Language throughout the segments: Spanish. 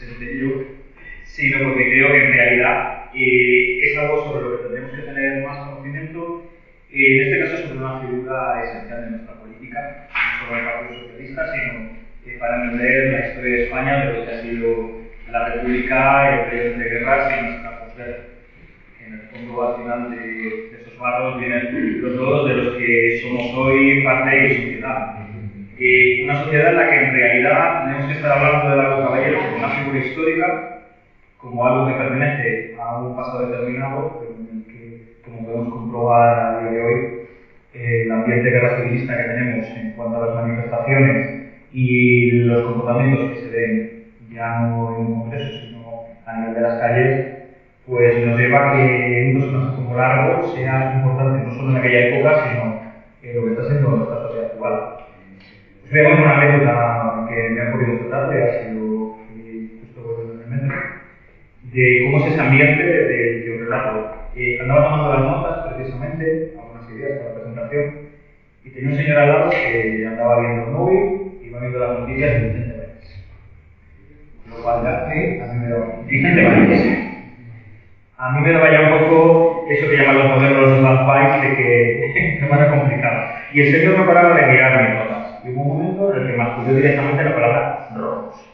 presente yo, sino porque creo que en realidad es algo sobre lo que tendremos que tener más conocimiento, en este caso sobre una figura esencial de nuestra política, no solo el Partido Socialista, sino para entender la historia de España, de lo que ha sido la República, el periodo de guerras y nuestra posguerra. En el fondo, al final de esos barros vienen los lodos de los que somos hoy parte y sociedad. Una sociedad en la que en realidad tenemos que estar hablando de Largo Caballero como una figura histórica, como algo que pertenece a un pasado determinado, pero en el que, como podemos comprobar a día de hoy, el ambiente guerra civilista que tenemos en cuanto a las manifestaciones y los comportamientos que se ven ya no en un congreso, sino a nivel de las calles, pues nos lleva a que un personaje como Largo sea importante no solo en aquella época, sino en lo que está siendo nuestra sociedad actual. Os voy a contar una anécdota que me ha ocurrido esta tarde, ha sido justo en el metro, de cómo es ese ambiente del que os relato. Andaba tomando las notas, precisamente, algunas ideas para la presentación, y tenía un señor al lado que andaba viendo el móvil y iba viendo las noticias de Vicente Valles. Lo cual ya, a mí me daba Vicente Valles. A mí me daba ya un poco eso que llaman los modelos Bad Bites de que van a complicar. Y el señor no paraba de mirar mis notas. Y hubo un momento en el que masculló directamente la palabra rojos.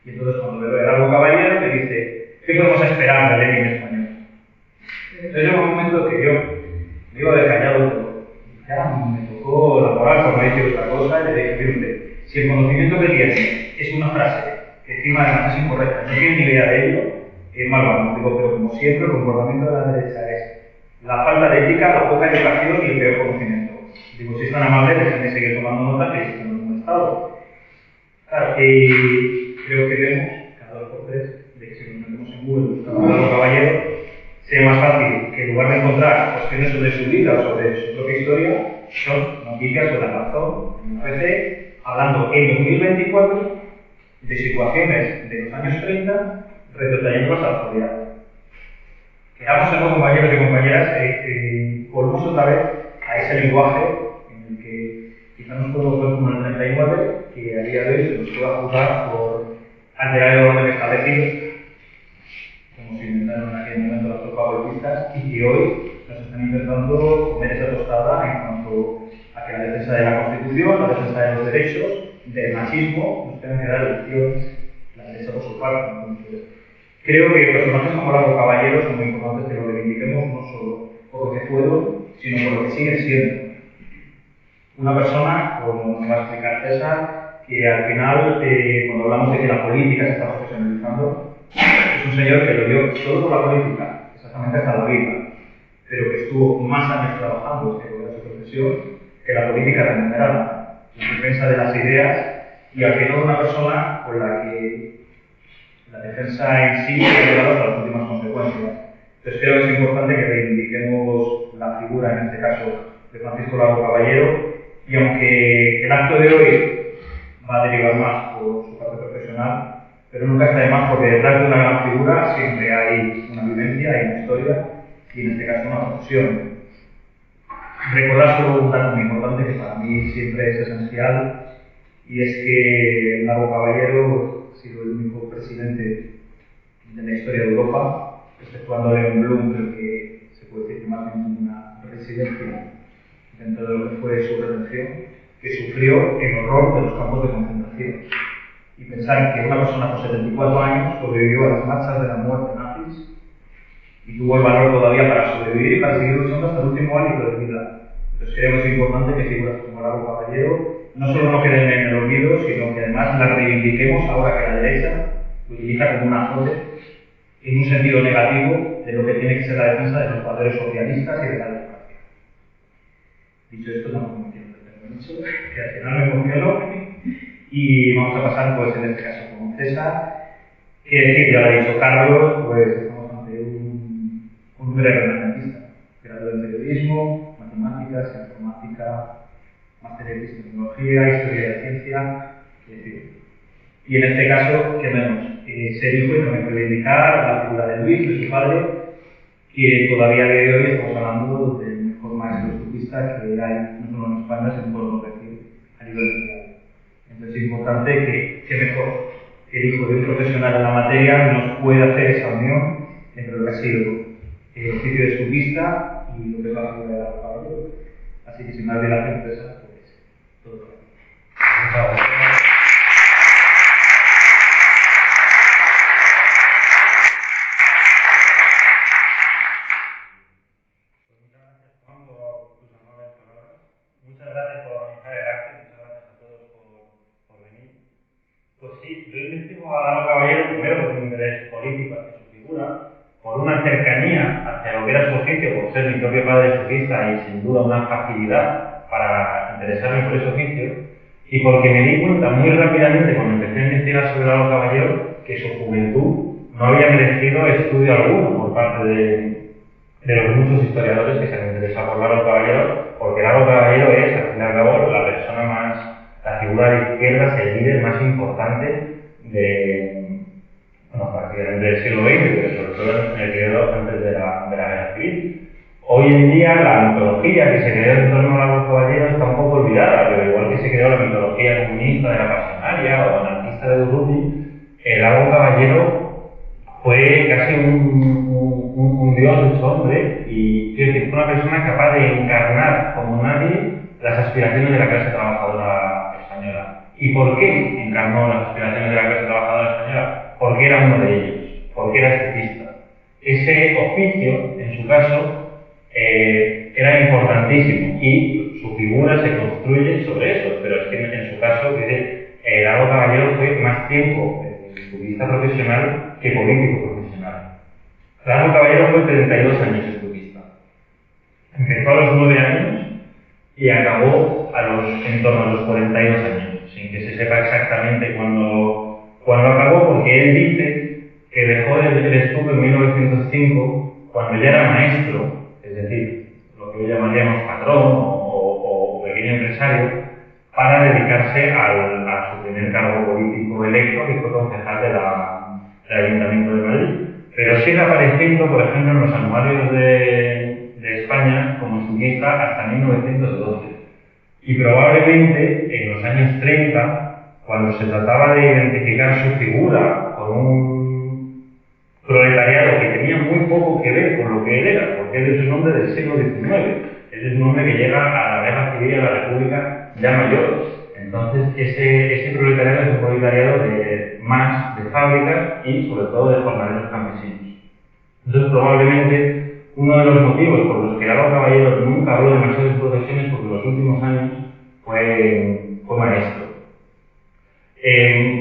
Y entonces cuando veo el Largo Caballero me dice, ¿qué podemos esperar de Lenin español? Entonces llegó un momento que yo me iba a dejar callado todo. Ya me tocó la moral por no decir otra cosa y le dije, mire usted, si el conocimiento que tiene es una frase que encima además es incorrecta, no tiene ni idea de ello, es malvado. Digo, pero como siempre el comportamiento de la derecha es la falta de ética, la poca educación y el peor conocimiento. Digo, si es tan amable, déjenme seguir tomando notas que esto no es un estado. Claro, creo que vemos, cada 2 por 3, de que si nos metemos en Google buscando a Largo Caballero, sea más fácil que en lugar de encontrar cuestiones sobre su vida o sobre su propia historia, son noticias sobre la razón, me parece, hablando en 2024 de situaciones de los años 30, retrotrayéndolas a la actualidad. Quedamos en los compañeros y compañeras, volvemos otra vez a ese lenguaje en el que quizá nos podemos ver como en el 39, que a día de hoy se nos pueda juzgar por alterar el orden establecido, como se inventaron en aquel momento las tropas golpistas, y que hoy nos están intentando comer esa tostada en cuanto a que la defensa de la Constitución, la defensa de los derechos, del machismo, nos tengan que dar lecciones, la derecha por su parte. Entonces, creo que personajes como Largo Caballero son muy importantes que lo reivindiquemos no solo por lo que fueron, sino por lo que siguen siendo. Una persona, como nos va a explicar César, que al final, cuando hablamos de que la política se está profesionalizando, es un señor que lo dio todo por la política, exactamente hasta la vida, pero que estuvo más años trabajando que con su profesión que la política remunerada, en defensa de las ideas, y al final una persona con la que la defensa en sí ha llegado hasta las últimas consecuencias. Entonces creo que es importante que reivindiquemos la figura, en este caso, de Francisco Largo Caballero, y aunque el acto de hoy va a derivar más por su parte profesional, pero nunca está de más porque detrás de una gran figura siempre hay una vivencia, hay una historia, y en este caso una profesión. Recordar solo un dato muy importante que para mí siempre es esencial, y es que Largo Caballero ha sido el único presidente de la historia de Europa, exceptuando a Leon Blum, creo que se puede decir que más bien una residencia dentro de lo que fue su redención, que sufrió el horror de los campos de concentración. Y pensar que una persona con 74 años sobrevivió a las marchas de la muerte nazis y tuvo el valor todavía para sobrevivir y para seguir luchando hasta el último hálito de vida. Entonces creo que es importante que figuras como Largo Caballero no solo no queden en el olvido, sino que además las reivindiquemos ahora que la derecha lo utiliza como un azote en un sentido negativo de lo que tiene que ser la defensa de los valores socialistas y de la democracia. Dicho esto, tampoco me quiero meter mucho, que al final me emociono, y vamos a pasar, pues en este caso, con César. Que decir, ya lo ha dicho Carlos, pues estamos ante un hombre renacentista, creador del periodismo, matemáticas, informática, máster en tecnología, historia de la ciencia, y en este caso, ¿qué menos? Ser hijo y también reivindicar la figura de Luis, de su padre, que todavía a día de hoy estamos hablando del mejor maestro estupista que hay, no solo en España, sino podemos decir a nivel mundial. Entonces es importante que mejor el hijo de un profesional en la materia nos puede hacer esa unión entre lo que ha sido el oficio de subista y lo que es la figura de la caballero. Así que sin más dilación, pues todo por aquí. Muchas gracias. Muchas gracias por organizar el acto, muchas gracias a todos por venir. Pues sí, yo investigo a Álvaro Caballero primero por un interés político hacia su figura, por una cercanía hacia lo que era su oficio, por ser mi propio padre sufista y sin duda una facilidad para interesarme por ese oficio, y porque me di cuenta muy rápidamente cuando empecé a investigar sobre Álvaro Caballero que su juventud no había merecido estudio alguno por parte de los muchos historiadores que se han interesado por Álvaro Caballero, porque Álvaro Caballero es, al fin y al cabo, la figura de izquierdas, el líder más importante prácticamente del siglo XX, pero sobre todo en el periodo antes de la Guerra Civil. Hoy en día la mitología que se creó en torno a Álvaro Caballero está un poco olvidada, pero igual que se creó la mitología comunista de la Pasionaria o anarquista de Urruti, el Álvaro Caballero fue casi un dios hecho hombre y quiero decir, fue una persona capaz de encarnar como nadie las aspiraciones de la clase trabajadora española. ¿Y por qué encarnó las aspiraciones de la clase trabajadora española? Porque era uno de ellos, porque era estetista. Ese oficio, en su caso, era importantísimo y su figura se construye sobre eso, pero es que en su caso, Álvaro Caballero fue más tiempo estudista profesional que político profesional. Álvaro Caballero fue 32 años estudista. Empezó a los 9 años y acabó en torno a los 42 años, sin que se sepa exactamente cuándo acabó, porque él dice que dejó el estudio en 1905, cuando ya era maestro, es decir, lo que hoy llamaríamos patrón o pequeño empresario, para dedicarse a su primer cargo político electo, que fue concejal del Ayuntamiento de Madrid. Pero sigue apareciendo, por ejemplo, en los anuarios de España como estudista hasta 1912. Y probablemente en los años 30, cuando se trataba de identificar su figura con un proletariado que tenía muy poco que ver con lo que él era, porque él es un hombre del siglo XIX, él es un hombre que llega a la Guerra Civil y a la República ya mayor. Entonces, ese proletariado es un proletariado más de fábricas y sobre todo de jornaleros campesinos. Entonces, probablemente uno de los motivos por los que Álvaro Caballero nunca habló demasiado de profesiones, porque en los últimos años fue maestro.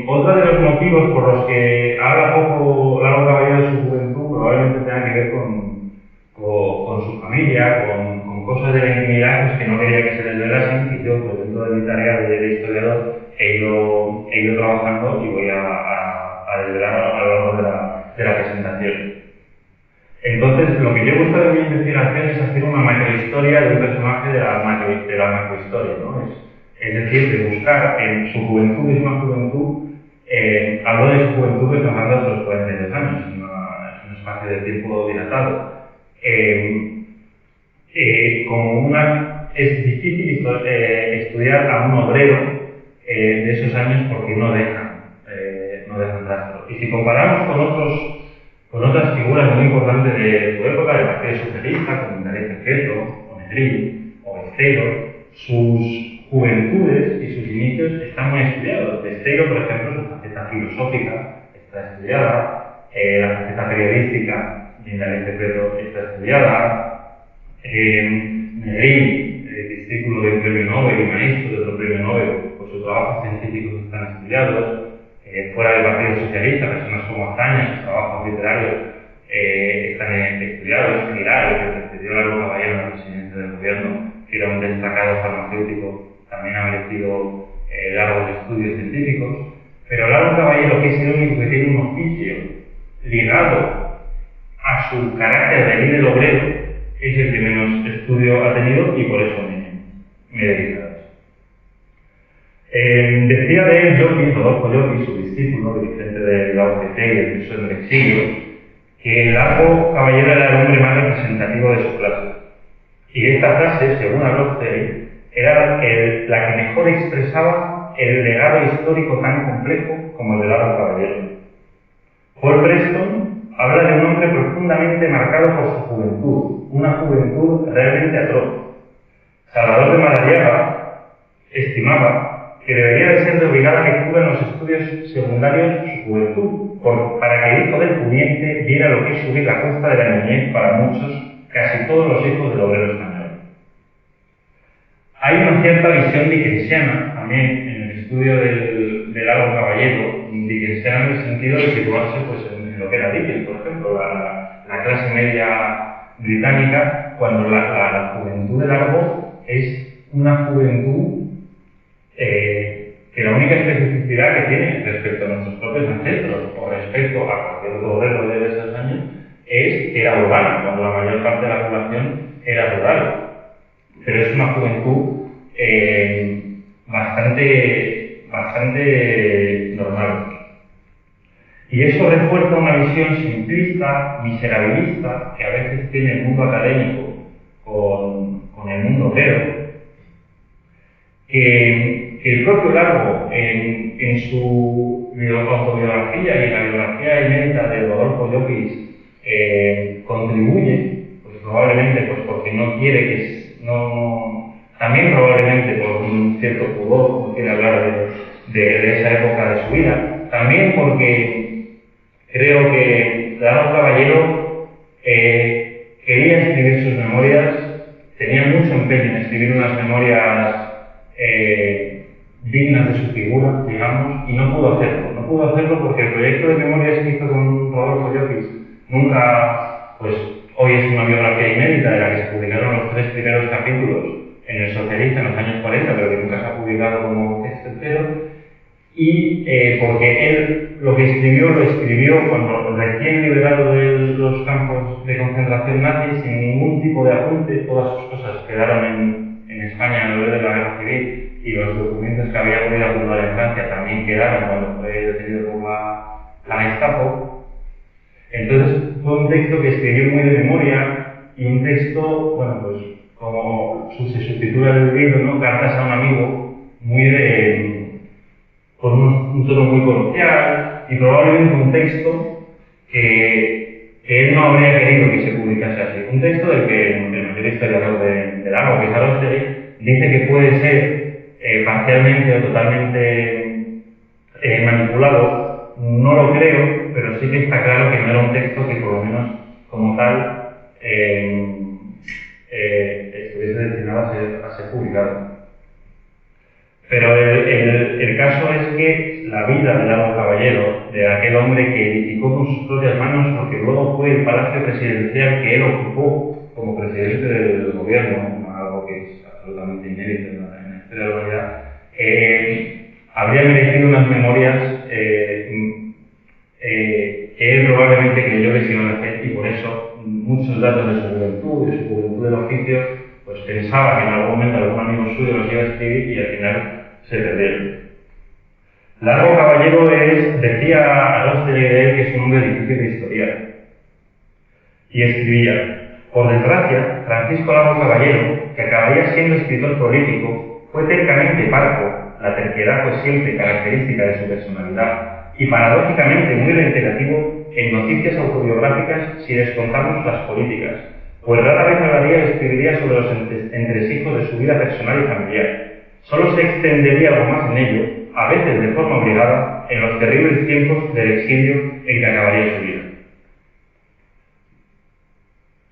Otro de los motivos por los que habla poco Álvaro Caballero de su juventud probablemente tenga que ver con su familia, con cosas de la intimidad pues, que no quería que se desvelasen, y yo, pues, dentro de mi tarea de historiador, he ido trabajando y voy a desvelar a lo largo de la presentación. Entonces, lo que yo he buscado en mi investigación es hacer una macrohistoria de un personaje de la macrohistoria, ¿no? Es decir, de buscar en su juventud, es una juventud, hablo de su juventud retomando hasta los 42 años, es un espacio de tiempo dilatado. Es difícil estudiar a un obrero de esos años porque no dejan rastro. Y si comparamos con otras figuras muy importantes de su época, del Partido Socialista, como Indalecio Prieto, o Negrín, o Besteiro, sus juventudes y sus inicios están muy estudiados. Besteiro, por ejemplo, su faceta filosófica está estudiada, la faceta periodística de Indalecio Prieto está estudiada, Negrín, discípulo de un premio Nobel y maestro de otro premio Nobel, pues sus trabajos científicos están estudiados. Fuera del Partido Socialista, personas como Azaña, sus trabajos literarios están estudiados en general, que precedió a Álvaro Caballero en la presidencia del gobierno, que era un destacado farmacéutico, también ha merecido largos estudios científicos. Pero Álvaro Caballero, que es el único que tiene un oficio ligado a su carácter de líder obrero, es el que menos estudio ha tenido y por eso me he dedicado a eso. Decía de él Rodolfo Llopis, su discípulo, dirigente de la UGT y el Cristo del Exilio, que Álvaro Caballero era el hombre más representativo de su clase. Y esta frase, según Arlosteri, era la que mejor expresaba el legado histórico tan complejo como el de Largo Caballero. Paul Preston habla de un hombre profundamente marcado por su juventud, una juventud realmente atroz. Salvador de Madariaga estimaba que debería de ser de obligada lectura en los estudios secundarios su juventud, para que el hijo del pudiente viera lo que es subir la cuesta de la niñez para muchos, casi todos los hijos del obrero español. Hay una cierta visión dickensiana también en el estudio del Largo Caballero, dickensiana en el sentido de situarse pues, en lo que era Dickens, por ejemplo, la clase media británica, cuando la juventud de Largo es una juventud que la única especificidad que tiene respecto a nuestros propios ancestros o respecto a cualquier otro obrero de esos años es que era urbana, cuando la mayor parte de la población era rural. Pero es una juventud bastante normal. Y eso refuerza una visión simplista, miserabilista, que a veces tiene el mundo académico con el mundo obrero, que el propio Largo, en su autobiografía y en la biografía inédita de Rodolfo Llopis, contribuye, pues probablemente pues porque no quiere que también probablemente por un cierto pudor, no quiere hablar de esa época de su vida, también porque creo que Largo Caballero quería escribir sus memorias, tenía mucho empeño en escribir unas memorias dignas de su figura, digamos, y no pudo hacerlo. No pudo hacerlo porque el proyecto de memorias que hizo con Rodolfo Llopis nunca, pues hoy es una biografía inédita de la que se publicaron los 3 primeros capítulos en El Socialista en los años 40, pero que nunca se ha publicado como texto entero, y porque él lo escribió cuando recién liberado de los campos de concentración nazis, sin ningún tipo de apunte. Todas sus cosas quedaron en España a lo largo de la Guerra Civil, y los documentos que había podido acumular en Francia también quedaron cuando fue detenido por la Gestapo. Entonces fue un texto que escribió muy de memoria, y un texto, bueno, pues como se subtitula en el libro, ¿no? Cartas a un amigo, con un tono muy coloquial, y probablemente un texto que él no habría querido que se publicase así. Un texto del que el mayor historiador de Largo, que es Arostegui, dice que puede ser parcialmente o totalmente manipulado. No lo creo, pero sí que está claro que no era un texto que por lo menos como tal estuviese destinado a ser publicado. Pero el caso es que la vida de Largo Caballero, de aquel hombre que edificó con sus propias manos, porque luego fue el palacio presidencial que él ocupó como presidente del gobierno, algo que es absolutamente inédito en la historia de la humanidad, habría merecido unas memorias que él probablemente creyó que se iban a hacer, y por eso muchos datos de su juventud del oficio, pues pensaba que en algún momento algún amigo suyo los iba a escribir, y al final se perdieron. Largo Caballero decía Arostegui de él que es un hombre difícil de historiar, y escribía: por desgracia, Francisco Largo Caballero, que acabaría siendo escritor prolífico, fue tercamente parco, la terquedad fue siempre característica de su personalidad, y paradójicamente muy reiterativo en noticias autobiográficas si descontamos las políticas, pues rara vez hablaría y escribiría sobre los entresijos de su vida personal y familiar. Solo se extendería algo más en ello, a veces de forma obligada, en los terribles tiempos del exilio en que acabaría su vida.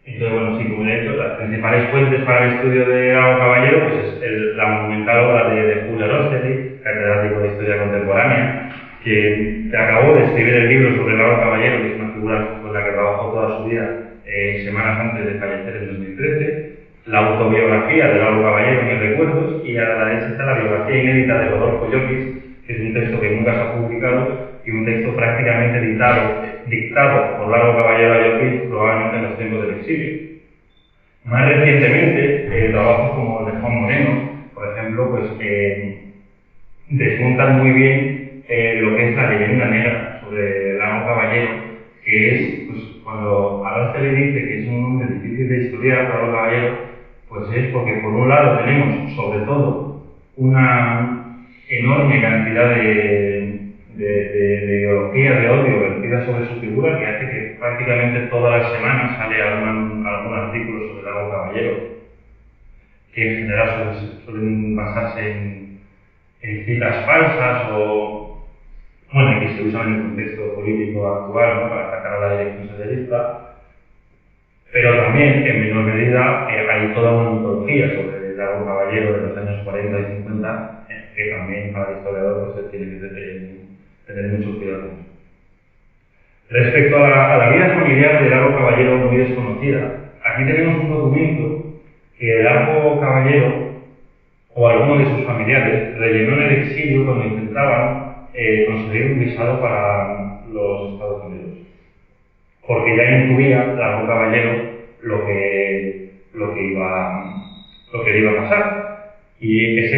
Entonces, bueno, sí, como he dicho, las principales fuentes para el estudio de Largo Caballero pues es la monumental obra de Julio Arostegui, catedrático de Historia Contemporánea, que acabó de escribir el libro sobre Largo Caballero, que es una figura con la que trabajó toda su vida, semanas antes de fallecer en 2013, la autobiografía de Largo Caballero, Mis recuerdos, y a la derecha está la biografía inédita de Rodolfo Llopis, que es un texto que nunca se ha publicado, y un texto prácticamente dictado por Largo Caballero a Llopis, probablemente en los tiempos del exilio. Más recientemente, trabajos como el de Juan Moreno, por ejemplo, pues desmontan muy bien lo que es la leyenda negra sobre Largo Caballero, que es, pues, cuando Arostegui dice que es un hombre difícil de historiar, Largo Caballero, pues es porque por un lado tenemos sobre todo una enorme cantidad de vertida sobre su figura que hace que prácticamente todas las semanas sale algún artículo sobre Largo Caballero, que en general suelen basarse en citas falsas o, bueno, que se usan en el contexto político actual, ¿no?, para atacar a la dirección socialista. Pero también, en menor medida, hay toda una mitología sobre el Largo Caballero de los años 40 y 50, que también para el historiador pues, se tiene que tener mucho cuidado. Respecto a la vida familiar de Largo Caballero, muy desconocida, aquí tenemos un documento que el Largo Caballero o alguno de sus familiares rellenó en el exilio cuando intentaban conseguir un visado para los Estados Unidos. Porque ya intuía Largo Caballero lo que iba a pasar. Y ese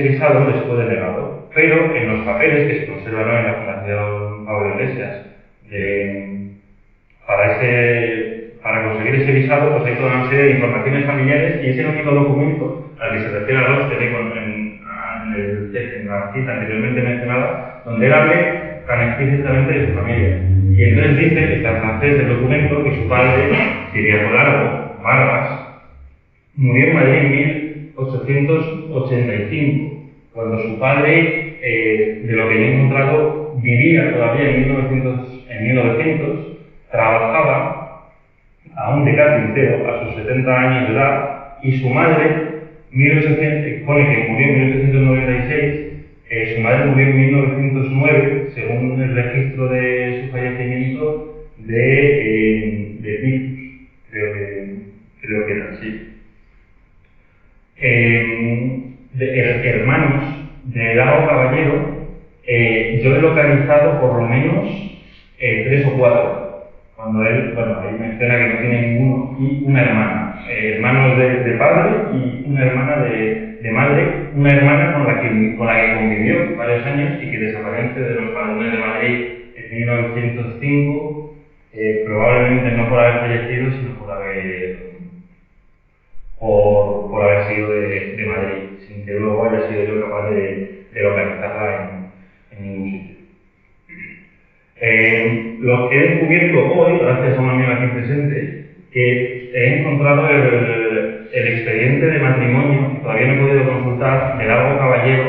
visado les fue denegado. Pero en los papeles que se conservaron en la Fundación Pablo Iglesias para conseguir ese visado, pues hay toda una serie de informaciones familiares y es el único documento al que se refiere a Rostel en la cita anteriormente mencionada, donde él hable tan explícitamente de su familia. Y entonces dice, está en francés del documento, que su padre, Ciriaco Largo Vargas, murió en Madrid en 1885, cuando su padre, de lo que he encontrado, vivía todavía en 1900, trabajaba aún de carpintero a sus 70 años de edad, y su madre, pone que murió en 1896, su madre murió en 1909, según el registro de su fallecimiento, de tifus. Creo que era así. Hermanos de Largo Caballero, yo he localizado por lo menos 3 o 4. Cuando él, ahí menciona que no tiene ninguno, y una hermana. Hermanos de padre y una hermana de madre, una hermana con la que convivió varios años y que desaparece de los padrones de Madrid en 1905, probablemente no por haber fallecido, sino por haber sido de Madrid, sin que luego haya sido yo capaz de localizarla en ningún sitio. Lo que he descubierto hoy, gracias a una amiga aquí presente, que he encontrado el expediente de matrimonio, que todavía no he podido consultar, de Largo Caballero,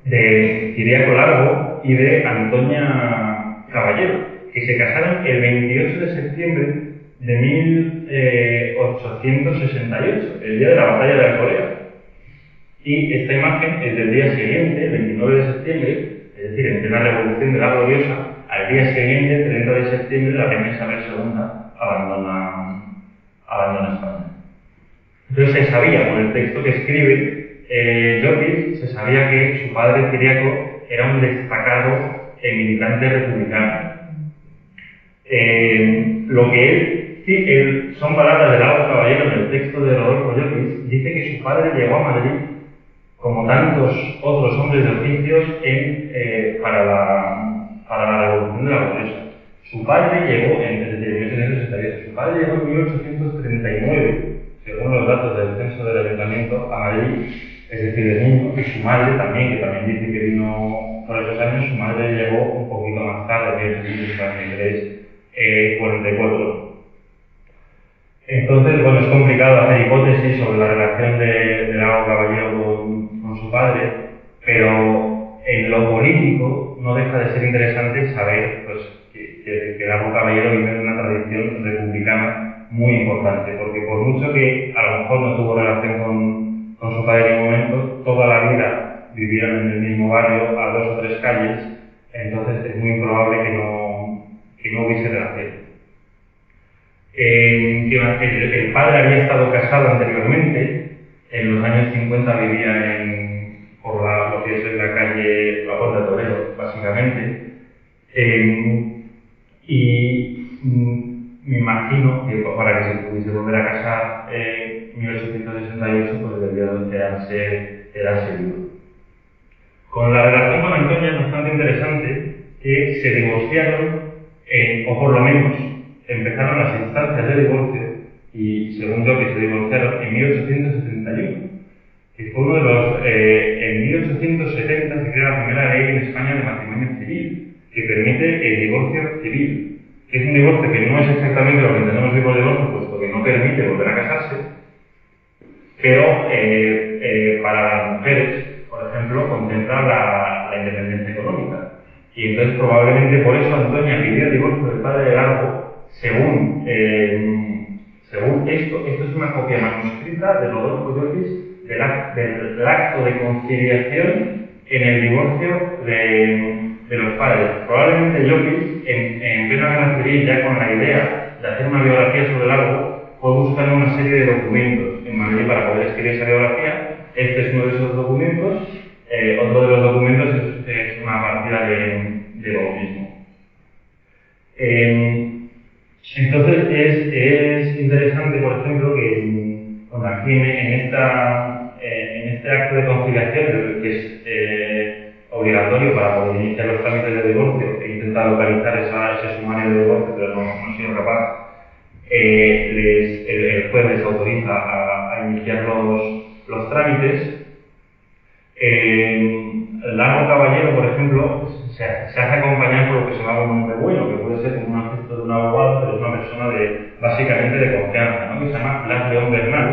de Ciriaco Largo y de Antonia Caballero, que se casaron el 28 de septiembre de 1868, el día de la batalla de Alcolea. Y esta imagen es del día siguiente, el 29 de septiembre, es decir, en plena Revolución de la Gloriosa. Al día siguiente, 30 de septiembre, la reina Isabel II abandona España. Entonces se sabía, por el texto que escribe Llopis, se sabía que su padre Ciriaco era un destacado militante republicano. Lo que él son palabras de Largo Caballero en el texto de Rodolfo Llopis, dice que su padre llegó a Madrid, como tantos otros hombres de oficios, para la Revolución de la Gloriosa. Su padre llegó desde 1868, su padre llegó en 1839, según los datos del censo del ayuntamiento, a Madrid, es decir, de niño, y su madre también, que también dice que vino por esos años, su madre llegó un poquito más tarde, en 1843, 44. Entonces, es complicado hacer hipótesis sobre la relación de Largo Caballero con su padre, pero en lo político no deja de ser interesante saber que Largo Caballero vive en una tradición republicana muy importante, porque por mucho que a lo mejor no tuvo relación con su padre en ningún momento, toda la vida vivieron en el mismo barrio, a 2 o 3 calles, entonces es muy probable que no hubiese relación. El padre había estado casado anteriormente, en los años 50 vivía por lo que es en la calle La Puerta de Toledo, básicamente, y me imagino que para que se pudiese volver a casar en 1868, pues debió quedarse viudo. Con la relación con Antonia es bastante interesante que se divorciaron, o por lo menos empezaron las instancias de divorcio, y según yo que se divorciaron en 1871, que fue uno de los... en 1870 se crea la primera ley en España de matrimonio civil, que permite el divorcio civil, que es un divorcio que no es exactamente lo que entendemos por divorcio, puesto que no permite volver a casarse, pero para las mujeres, por ejemplo, contempla la independencia económica. Y entonces probablemente por eso Antonia pidió el divorcio del padre de Largo, según esto es una copia manuscrita de Rodolfo Llopis del acto de conciliación en el divorcio de los padres. Probablemente Llopis, en plena guerra civil, ya con la idea de hacer una biografía sobre Largo, fue buscando una serie de documentos en Madrid para poder escribir esa biografía. Este es uno de esos documentos. Otro de los documentos es una partida de bautismo. Entonces es interesante, por ejemplo, que aquí en este acto de conciliación, que es obligatorio para poder iniciar los trámites de divorcio, he intentado localizar ese sumario de divorcio, pero no he sido capaz. El juez les autoriza a iniciar los trámites. Largo Caballero, por ejemplo, se hace acompañar por lo que se llama un hombre bueno, que puede ser como un aspecto de un abogado, pero es una persona básicamente de confianza, ¿no? Que se llama Blas León Bernal,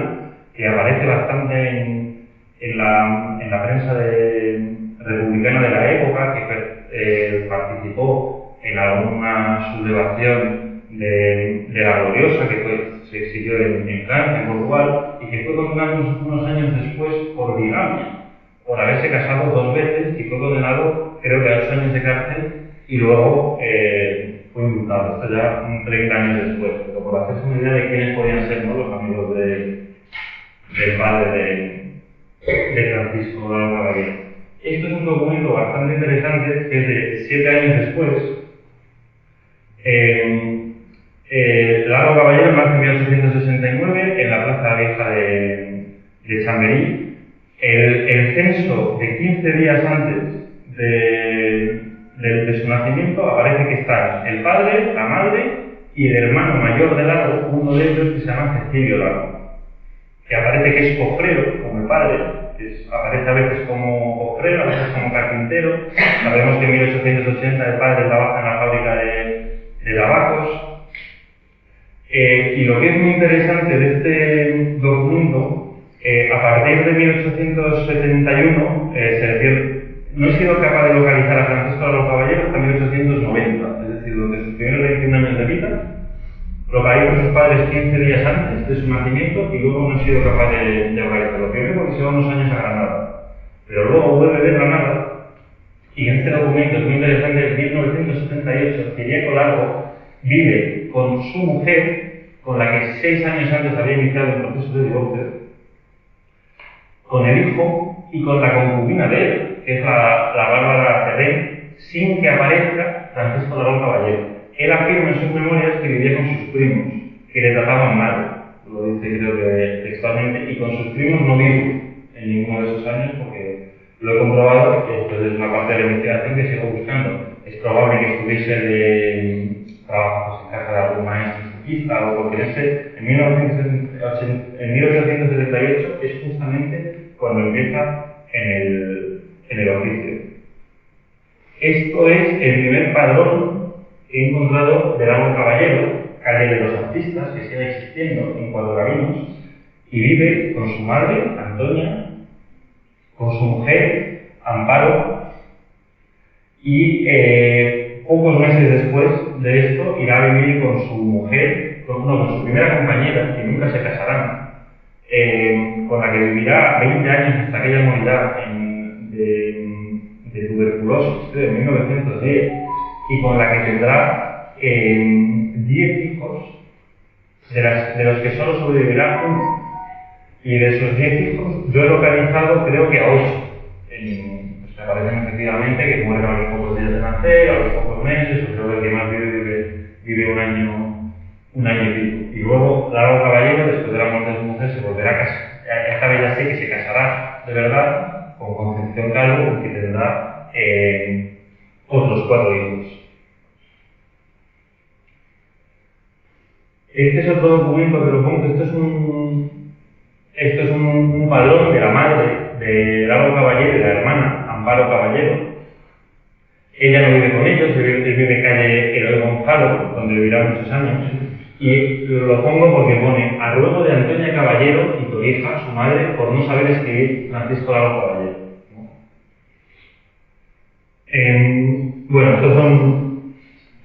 que aparece bastante en la prensa republicana de la época, que participó en alguna sublevación de la Gloriosa, que se exilió en Francia, en Portugal, y que fue condenado unos años después por bigamia, por haberse casado 2 veces, y fue condenado, creo que a 2 años de cárcel, y luego fue indultado. Esto ya 30 años después, pero por hacerse una idea de quiénes podían ser, ¿no?, los amigos del padre de Francisco Largo Caballero. Esto es un documento bastante interesante, que es de 7 años después. Largo Caballero nace en 1869 en la Plaza Vieja de Chamberí. El censo de 15 días antes de su nacimiento aparece que están el padre, la madre y el hermano mayor de Largo, uno de ellos que se llama Cecilio Largo, que aparece que es cofrero, como el padre, aparece a veces como cofrero, a veces como carpintero. Sabemos que en 1880 el padre trabaja en la fábrica de tabacos. Y lo que es muy interesante de este documento, a partir de 1871, no he sido capaz de localizar a Francisco Largo Caballero hasta 1890, es decir, durante sus primeros 21 años de vida. Localizo a sus padres 15 días antes de su nacimiento y luego no he sido capaz de localizarlo. Primero porque se va unos años a Granada, pero luego vuelve de Granada y en este documento es muy interesante. En 1978, Ciriaco Largo vive con su mujer, con la que 6 años antes había iniciado un proceso de divorcio, con el hijo y con la concubina de él, que es la Bárbara Ferrer, sin que aparezca Francisco Largo Caballero. Él afirma en sus memorias que vivía con sus primos, que le trataban mal, lo dice creo que textualmente, y con sus primos no vive en ninguno de esos años, porque lo he comprobado, que esto es una parte de la investigación que sigo buscando. Es probable que estuviese de trabajo en casa de algún maestro o porque en 1878 es justamente cuando empieza en el oficio. Esto es el primer padrón que he encontrado de Largo Caballero, calle de los Artistas, que sigue existiendo en Cuatro Caminos, y vive con su madre, Antonia, con su mujer, Amparo, y pocos meses después de esto irá a vivir con su mujer, con su primera compañera, que nunca se casarán, con la que vivirá 20 años hasta que ella morirá de tuberculosis, en 1910, y con la que tendrá 10 hijos, de los que solo sobrevivirá uno. Y de esos 10 hijos, yo he localizado creo que a 8. Me parece efectivamente que muere a los pocos días de nacer, a los pocos meses, o creo que el que más vive un año y pico. Y luego Largo Caballero, después de la muerte de su mujer, se volverá a casar. Esta vez ya sé que se casará de verdad con Concepción Calvo, que tendrá otros 4 hijos. Este es otro documento que lo pongo. Esto es un padrón de la madre de Largo Caballero y la hermana Amparo Caballero. Ella no vive con ellos, vive en calle Eloy Gonzalo, donde vivirá muchos años. Y lo pongo porque pone a ruego de Antonia Caballero y tu hija, su madre, por no saber escribir Francisco Lago Caballero. Bueno, estos son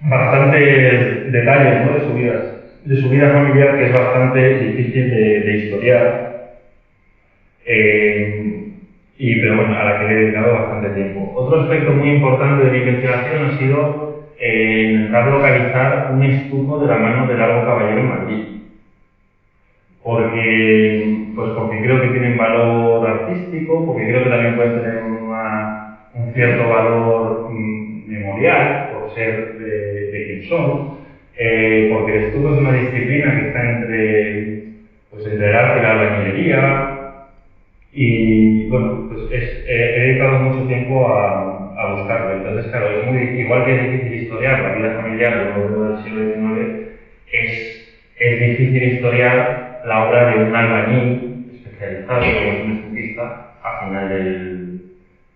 bastantes detalles, ¿no?, de su vida familiar, que es bastante difícil de historiar. Pero bueno, a la que le he dedicado bastante tiempo. Otro aspecto muy importante de mi investigación ha sido intentar localizar un estuco de la mano de Largo Caballero en Madrid. Porque creo que tienen valor artístico, porque creo que también pueden tener un cierto valor memorial, por ser de quien son, porque el estuco es una disciplina que está entre el arte y la albañilería. Y bueno, he dedicado mucho tiempo a buscarlo. Entonces, claro, igual que es difícil historiar la vida familiar de un obrero del siglo XIX, es difícil historiar la obra de un albañil especializado, como es un estuquista, a final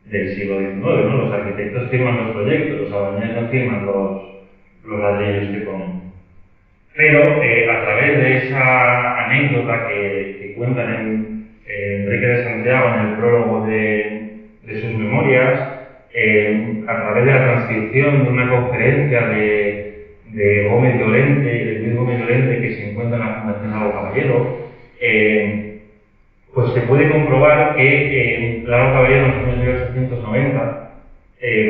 del siglo XIX, ¿no? Los arquitectos firman los proyectos, los albañiles no firman los ladrillos que ponen. Pero a través de esa anécdota que cuentan Enrique de Santiago en el prólogo de sus memorias, a través de la transcripción de una conferencia de Gómez Llorente, de Luis Gómez Llorente, que se encuentra en la Fundación Largo Caballero, pues se puede comprobar que Largo Caballero en los años 1890,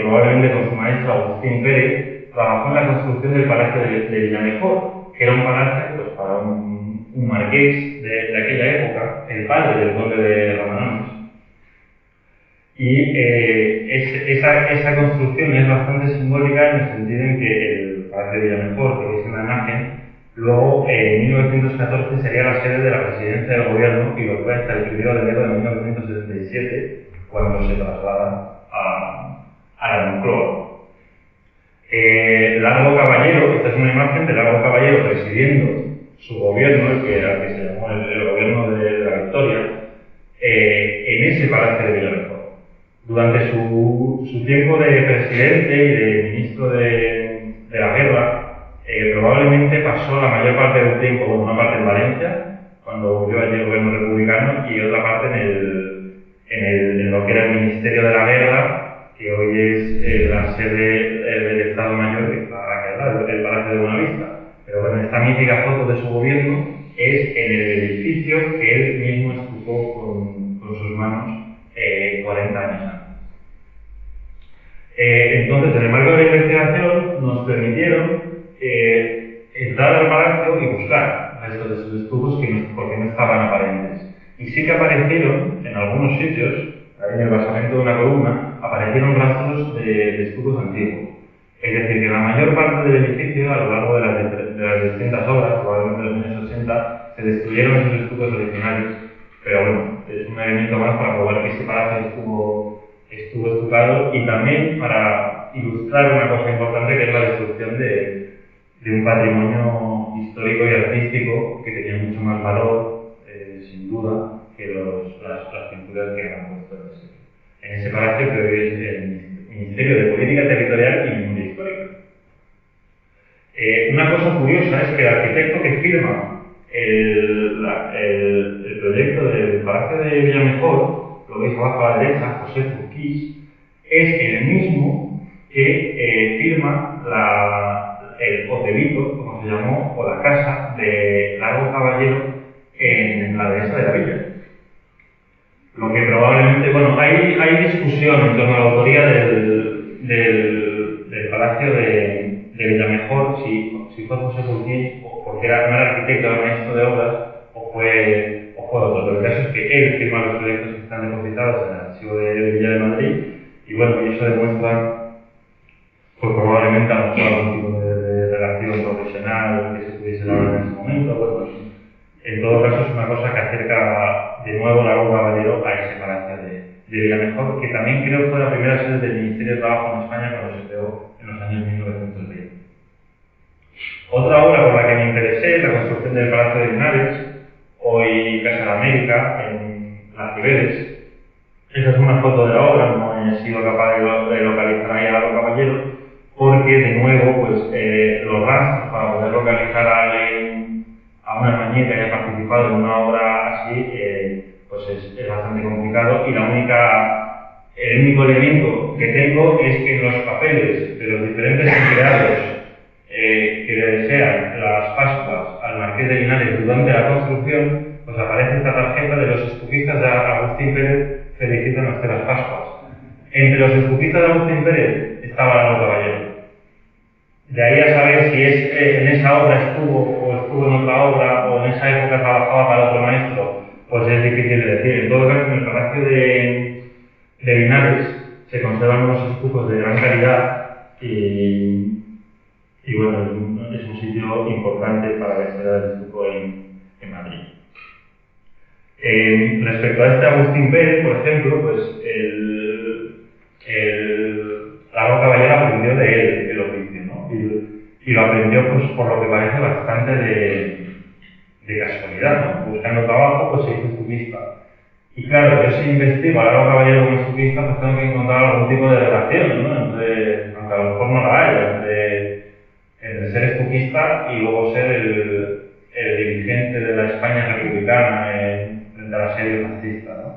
probablemente con su maestro Agustín Pérez, trabajó en la construcción del Palacio de Villamejor, que era un palacio pues, para un marqués de aquella época, el padre del conde de Romanones. Y esa construcción es bastante simbólica en el sentido en que el Palacio de Villamejor, que es una imagen, luego en 1914 sería la sede de la presidencia del gobierno y lo fue hasta el 1 de enero de 1977, cuando se traslada a la Moncloa. Largo Caballero, esta es una imagen de Largo Caballero presidiendo su gobierno, el que se llamó el gobierno de la Victoria, en ese Palacio de Villamejor. Durante su tiempo de presidente y de ministro de la guerra, probablemente pasó la mayor parte del tiempo, una parte en Valencia, cuando volvió allí el gobierno republicano, y otra parte en lo que era el Ministerio de la Guerra, que hoy es la sede del Estado Mayor, que está el Palacio de Buenavista. Pero bueno, esta mítica foto de su gobierno es en el edificio que él mismo estucó con sus manos 40 años antes. Entonces, en el marco de la investigación, nos permitieron entrar al palacio y buscar restos de sus estucos porque no estaban aparentes. Y sí que aparecieron en algunos sitios, ahí en el basamento de una columna, aparecieron rastros de estucos antiguos. Es decir, que la mayor parte del edificio, a lo largo de las distintas obras, probablemente en los años 80, se destruyeron esos estucos originarios. Pero bueno, es un elemento más para probar que ese palacio estuvo estucado y también para ilustrar una cosa importante, que es la destrucción de un patrimonio histórico y artístico que tenía mucho más valor, sin duda, que las pinturas que han puesto en ese palacio, que hoy es el Ministerio de Política Territorial y Memoria Histórica. Una cosa curiosa es que el arquitecto que firma el proyecto del Palacio de Villamejor, lo veis abajo a la derecha, José Furquís, es el mismo que firma el hotelito, como se llamó, o la casa de Largo Caballero en la dehesa de la Villa. Lo que probablemente, bueno, hay discusión en torno a la autoría del Palacio de Villamejor, si fue José Furquís, porque no era arquitecto, era maestro de obras, o fue otro. Pero el caso es que él firma los proyectos que están depositados en el archivo de Villa de Madrid, y bueno, y eso demuestra, pues probablemente a lo mejor algún tipo de relación profesional que se pudiese dar en ese momento. Bueno, en todo caso es una cosa que acerca de nuevo Largo Caballero a ese palacio de Villamejor, que también creo fue la primera sede del Ministerio de Trabajo en España cuando se creó en los años 1920. Otra obra por la que me interesé es la construcción del Palacio de Linares, hoy Casa de América, en Las Cibeles. Esa es una foto de la obra, no he sido capaz de localizar ahí a Lalo Caballero, porque de nuevo pues los rastros para poder localizar a alguien, a una hermanier que haya participado en una obra así, pues es bastante complicado, y el único elemento que tengo es que en los papeles de los diferentes empleados que le desean las Pascuas al Marqués de Linares durante la construcción, pues aparece esta tarjeta de los estufistas de Agustín Pérez felicitan a usted las Pascuas. Entre los estufistas de Agustín Pérez estaba Lalo Caballero. De ahí a saber si en esa obra estuvo o estuvo en otra obra o en esa época trabajaba para otro maestro, pues es difícil de decir. En todo caso, en el Palacio de Linares se conservan unos estufos de gran calidad y bueno, es un sitio importante para la historia del estuco en Madrid. Respecto a este Agustín Pérez, por ejemplo, pues Lalo Caballero aprendió de él el oficio, ¿no? Y lo aprendió, pues, por lo que parece, bastante de casualidad, ¿no? Buscando trabajo, pues se hizo estufista. Y claro, yo si investigo a Lalo Caballero como estufista, pues tengo que encontrar algún tipo de relación, ¿no? Aunque a lo mejor no la haya, entre ser estufista y luego ser el dirigente de la España republicana frente a la asedio fascista, ¿no?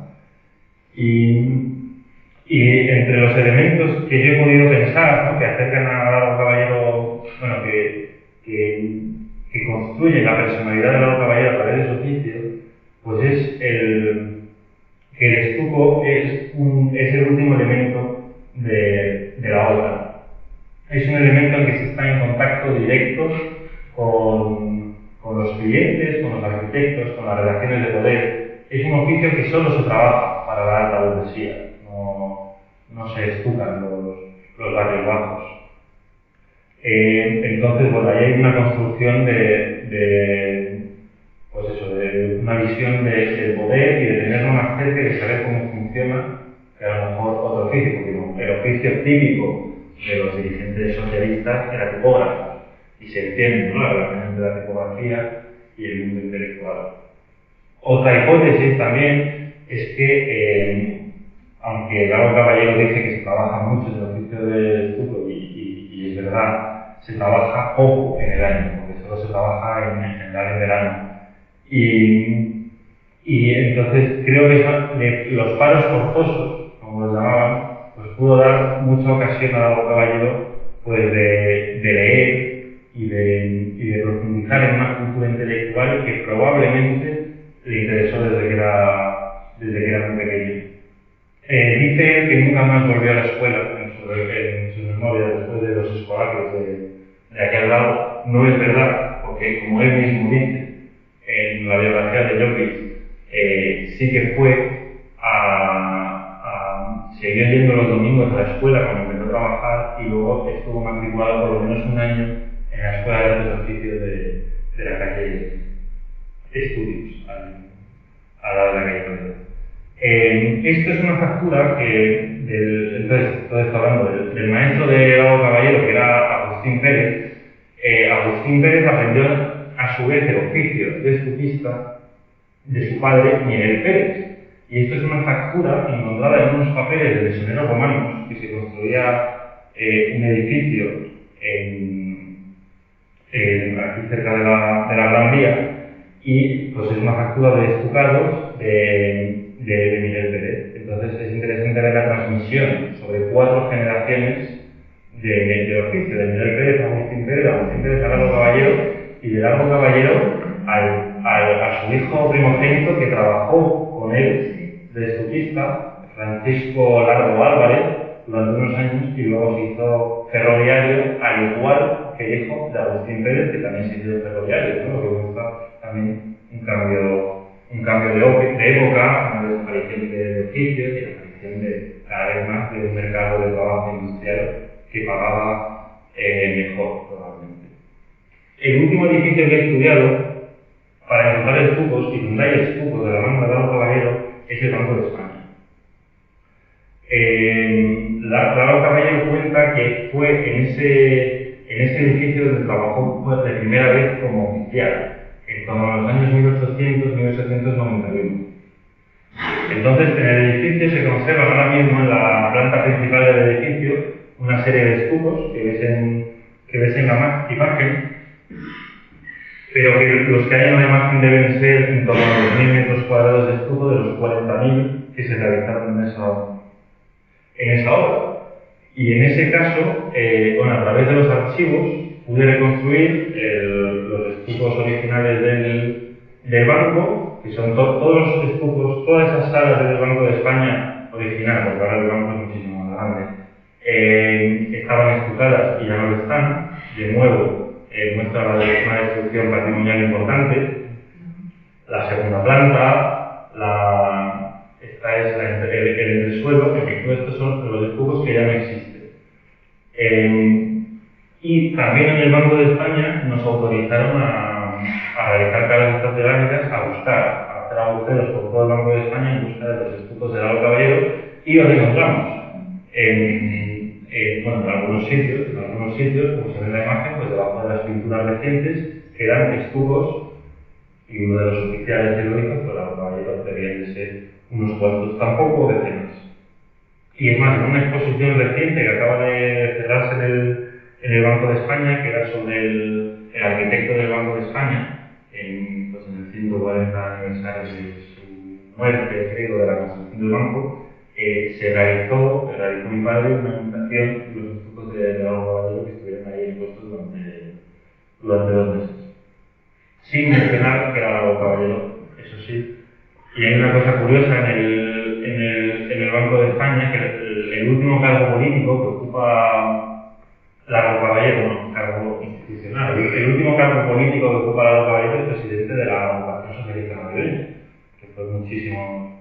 Y entre los elementos que yo he podido pensar, ¿no?, que acercan a Lalo Caballero, bueno, que construyen la personalidad de Lalo Caballero a través de su oficio, pues es que el estuco es el último elemento de la obra. Es un elemento en que se está en contacto directo con los clientes, con los arquitectos, con las relaciones de poder. Es un oficio que solo se trabaja para la alta burguesía, no se estucan los barrios bajos. Entonces, bueno, ahí hay una construcción de una visión del poder y de tenerlo más cerca y de saber cómo funciona, que a lo mejor otro oficio, porque el oficio típico de los dirigentes socialistas era tipógrafo, y se entiende, ¿no?, la relación entre la tipografía y el mundo intelectual. Otra hipótesis también es que, aunque Lalo Caballero dice que se trabaja mucho en el oficio del estuco, y es verdad, se trabaja poco en el año, porque solo se trabaja en verano. Y entonces creo que los paros forzosos, como los llamaban, pues pudo dar mucha ocasión a Lalo Caballero, pues de leer y de profundizar en una cultura intelectual que probablemente le interesó desde que era muy pequeño. Dice que nunca más volvió a la escuela en sus memorias después de los escolapios de aquí al lado. No es verdad, porque como él mismo dice en la biografía de Llopis, sí que siguió yendo los domingos a la escuela cuando empezó a trabajar, y luego estuvo matriculado por lo menos un año en la Escuela de Artes y Oficios de la calle Estudios, al lado de la calle Toledo. Esto es una factura entonces está hablando del maestro de Lalo Caballero, que era Agustín Pérez. Agustín Pérez aprendió a su vez el oficio de estufista de su padre, Miguel Pérez. Y esto es una factura encontrada en unos papeles de misioneros romanos, que se construía un edificio aquí cerca de la Gran Vía, y pues es una factura de estucados de Miguel Pérez. Entonces es interesante ver la transmisión sobre 4 generaciones del oficio, de Miguel Pérez a Agustín Pérez a Lalo Caballero, y de Lalo Caballero a su hijo primogénito, que trabajó con él de estufista, Francisco Largo Álvarez, durante unos años, y luego se hizo ferroviario, al igual que el hijo de Agustín Pérez, que también se hizo ferroviario, ¿no? Lo que busca también un cambio de época, una desaparición de oficios y la aparición cada vez más de un mercado de trabajo industrial que pagaba mejor, probablemente. El último edificio que he estudiado para encontrar estucos, y donde hay estucos de la mano de Lalo Caballero, es el Banco de España. Lalo Caballero cuenta que fue en ese edificio donde trabajó de primera vez como oficial, en torno a los años 1800-1891. Entonces, en el edificio se conservan ahora mismo en la planta una serie de estucos que ves en la imagen, pero que los que hay en la imagen deben ser en torno a los 1000 metros cuadrados de estuco de los 40.000 que se realizaron en esa obra. Y en ese caso, a través de los archivos, pude reconstruir los estucos originales del banco, que son todos los estucos, todas esas salas del Banco de España original, porque ahora el banco es muchísimo más grande, estaban estucadas y ya no lo están. De nuevo, muestra una destrucción patrimonial importante. La segunda planta, esta es el entresuelo, en fin, todos estos son los estucos que ya no existen. Y también en el Banco de España nos autorizaron a realizar caras estas cerámicas, a hacer agujeros por todo el Banco de España en busca de los estucos del Álvaro Caballero, y los encontramos en algunos sitios, como se ve en la imagen, pues debajo de las pinturas recientes, que eran estucos, y uno de los oficiales que lo dijo, pues el Álvaro Caballero debían de ser unos cuantos, tampoco decenas. Y es más, en una exposición reciente que acaba de cerrarse en el Banco de España, que era sobre el arquitecto del Banco de España, en el 140 aniversario de su muerte, creo, de la construcción del banco, se realizó mi padre una imitación de los estucos de Álvaro Caballero que estuvieron ahí expuestos durante 2 meses. Sin mencionar que era Álvaro Caballero, eso sí. Y hay una cosa curiosa en el Banco de España, que el último cargo político que ocupa Álvaro Caballero, cargo institucional, el último cargo político que ocupa Álvaro Caballero es presidente de la Agrupación Socialista Madrileña, que fue muchísimos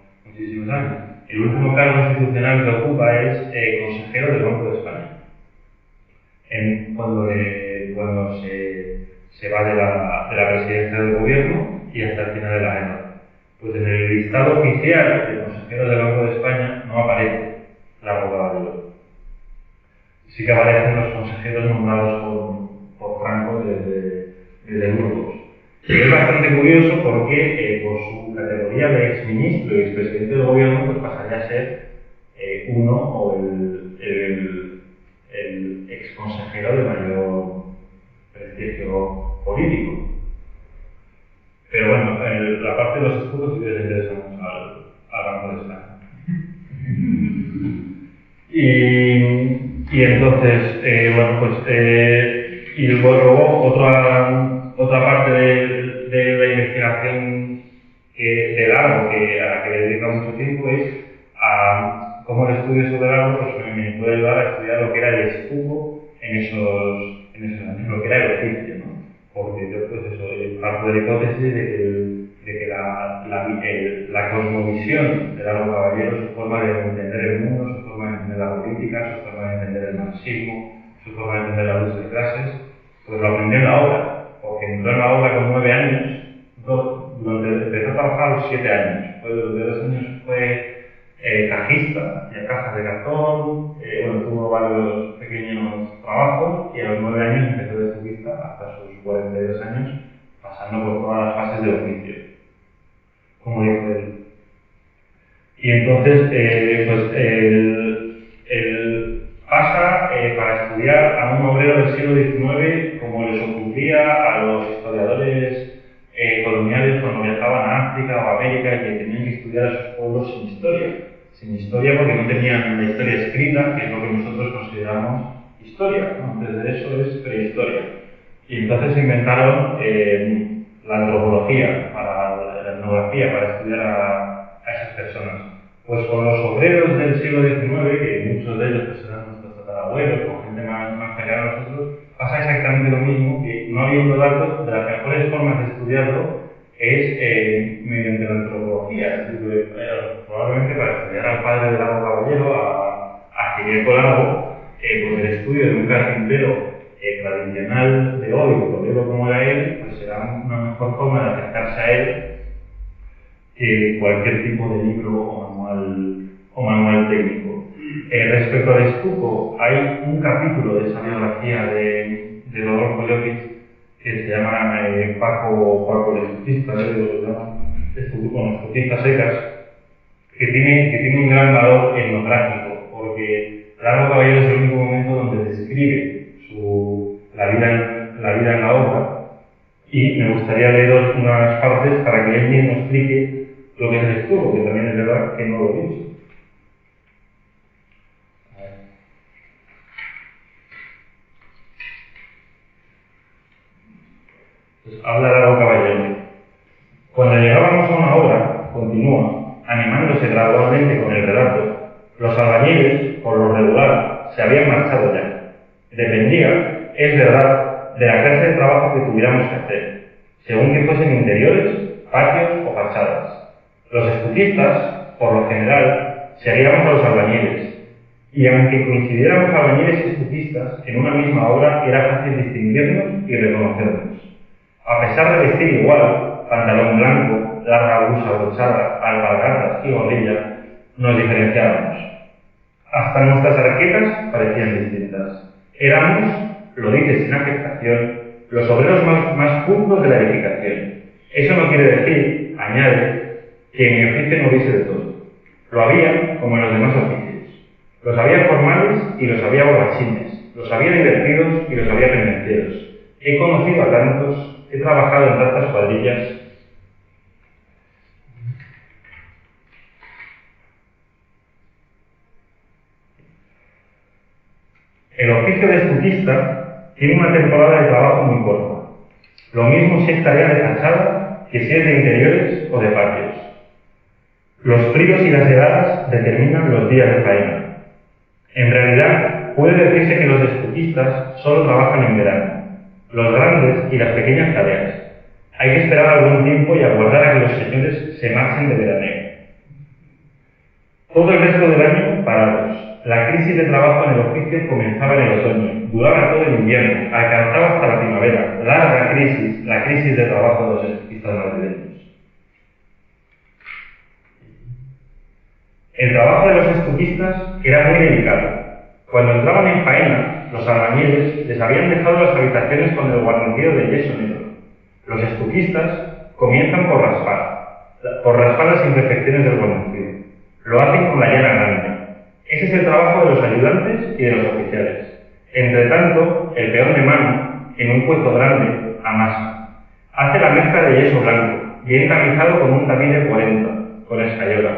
años. El último cargo institucional que ocupa es consejero del Banco de España. Cuando se va de la presidencia del gobierno y hasta el final de la guerra. Pues en el listado oficial de consejeros del Banco de España no aparece Álvaro Caballero. Sí que aparecen los consejeros nombrados por Franco desde Burgos. Y es bastante curioso porque por su categoría de exministro y expresidente del gobierno pues pasaría a ser uno o el exconsejero de mayor prestigio político. Pero bueno, la parte de los estudios sí que les interesamos al Banco de España. Y entonces, y luego otra parte de la investigación del árbol a la que le dedica mucho tiempo es a cómo el estudio sobre el árbol pues, me puede ayudar a estudiar lo que era el estuco en esos años, lo que era el oficio, ¿no? Porque yo pues parto de la hipótesis de que la cosmovisión del Álvaro Caballero, su forma de entender el mundo, su forma de entender la política, su forma de entender el marxismo, su forma de entender la lucha de clases, pues lo aprendió en la obra, porque entró en la obra con 9 años, empezó a trabajar a los 7 años, durante 2 años fue cajista, y a cajas de cartón, tuvo varios pequeños trabajos y a los 9 años empezó de cajista hasta sus 42 años, pasando por todas las fases de oficio, como dijo él. Y entonces, él pasa para estudiar a un obrero del siglo XIX como les ocurría a los historiadores coloniales cuando viajaban a África o a América y que tenían que estudiar a sus pueblos sin historia porque no tenían la historia escrita, que es lo que nosotros consideramos historia, ¿no? Antes de eso es prehistoria. Y entonces inventaron la antropología, la etnografía, para estudiar a esas personas. Pues con los obreros del siglo XIX, que muchos de ellos pues, eran nuestros tatarabuelos o gente más cercana a nosotros, pasa exactamente lo mismo, que no habiendo datos, de las mejores formas de estudiarlo es mediante la antropología. Es decir, probablemente para estudiar al padre del Álvaro Caballero, a Giner Colado, pues el estudio de un carpintero tradicional de hoy, obrero como era él, pues será una mejor forma de acercarse a él que cualquier tipo de libro o manual técnico. Respecto al estuco, hay un capítulo de esa biografía de Rodolfo Llopis que se llama Paco el Estutista, Estutistas secas, que tiene un gran valor etnográfico, porque el Álvaro Caballero es el único momento donde describe la vida en la obra, y me gustaría leeros unas partes para que él mismo explique lo que es el estuco, que también es verdad que no lo he dicho. Pues habla Largo Caballero. Cuando llegábamos a una obra, continúa, animándose gradualmente con el relato, los albañiles, por lo regular, se habían marchado ya. Dependía, es verdad, de la clase de trabajo que tuviéramos que hacer, según que fuesen interiores, patios o fachadas. Los estuquistas, por lo general, seguíamos a los albañiles, y aunque coincidiéramos albañiles y estuquistas en una misma obra, era fácil distinguirnos y reconocernos. A pesar de vestir igual, pantalón blanco, larga blusa brochada, alpargatas y gorrilla, nos diferenciábamos. Hasta nuestras arquetas parecían distintas. Éramos, lo dice sin afectación, los obreros más pulcros de la edificación. Eso no quiere decir, añade, que en mi oficio no hubiese de todo. Lo había, como en los demás oficios. Los había formales y los había borrachines. Los había divertidos y los había pendencieros. He conocido a tantos, he trabajado en tantas cuadrillas. El oficio de estuquista tiene una temporada de trabajo muy corta. Lo mismo si es tarea de fachada que si es de interiores o de patios. Los fríos y las heladas determinan los días de faena. En realidad, puede decirse que los estuquistas solo trabajan en verano. Los grandes y las pequeñas tareas. Hay que esperar algún tiempo y aguardar a que los señores se marchen de veraneo. Todo el resto del año, parados. La crisis de trabajo en el oficio comenzaba en el otoño, duraba todo el invierno, alcanzaba hasta la primavera. Larga crisis, la crisis de trabajo de los estuquistas madrileños. El trabajo de los estuquistas era muy delicado. Cuando entraban en faena, los albañiles les habían dejado las habitaciones con el guarnecido de yeso negro. Los estuquistas comienzan por raspar las imperfecciones del guarnecido. Lo hacen con la llana grande. Ese es el trabajo de los ayudantes y de los oficiales. Entre tanto, el peón de mano, en un puesto grande, amasa. Hace la mezcla de yeso blanco, bien tamizado con un tapiz de 40, con escayola.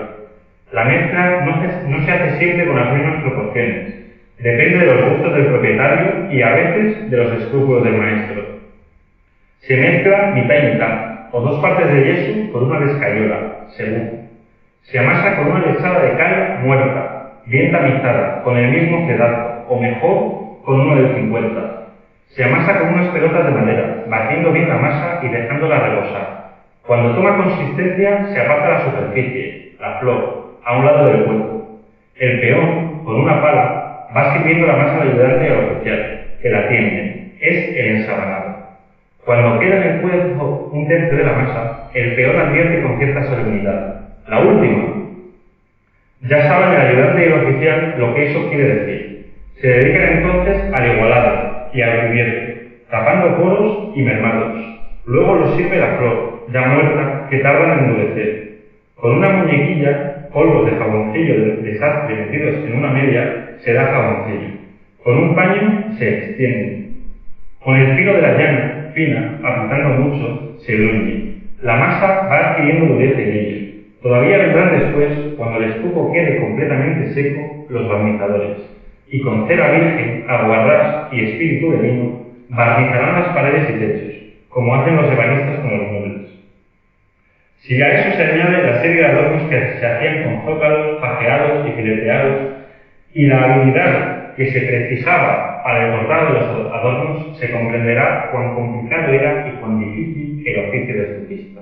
La mezcla no se hace siempre con las mismas proporciones. Depende de los gustos del propietario y a veces de los escrúpulos del maestro. Se mezcla mitad y mitad, o 2 partes de yeso con una de escayola, según. Se amasa con una lechada de cal muerta, bien tamizada, con el mismo pedazo, o mejor, con uno del 50. Se amasa con unas pelotas de madera, batiendo bien la masa y dejándola reposar. Cuando toma consistencia, se aparta la superficie, la flor, a un lado del hueco. El peón, con una pala, va sirviendo la masa al ayudante y al oficial, que la atiende. Es el ensabanado. Cuando queda en el cuerpo un tercio de la masa, el peón advierte con cierta solemnidad: la última. Ya saben el ayudante y el oficial lo que eso quiere decir. Se dedican entonces al igualado y al cubierto, tapando poros y mermados. Luego los sirve la flor, ya muerta, que tarda en endurecer. Con una muñequilla, polvos de jaboncillo de sastre metidos en una media, se da jaboncillo. Con un paño se extiende. Con el filo de la llana, fina, apretando mucho, se gruñe. La masa va adquiriendo dureza en ella. Todavía vendrán después, cuando el estuco quede completamente seco, los barnizadores. Y con cera virgen, aguarrás y espíritu de vino, barnizarán las paredes y techos, como hacen los ebanistas con los muebles. Si a eso se añade la serie de adornos que se hacían con zócalos, fajeados y fileteados, y la habilidad que se precisaba para el bordado de los adornos, se comprenderá cuán complicado era y cuán difícil el oficio de estuquista.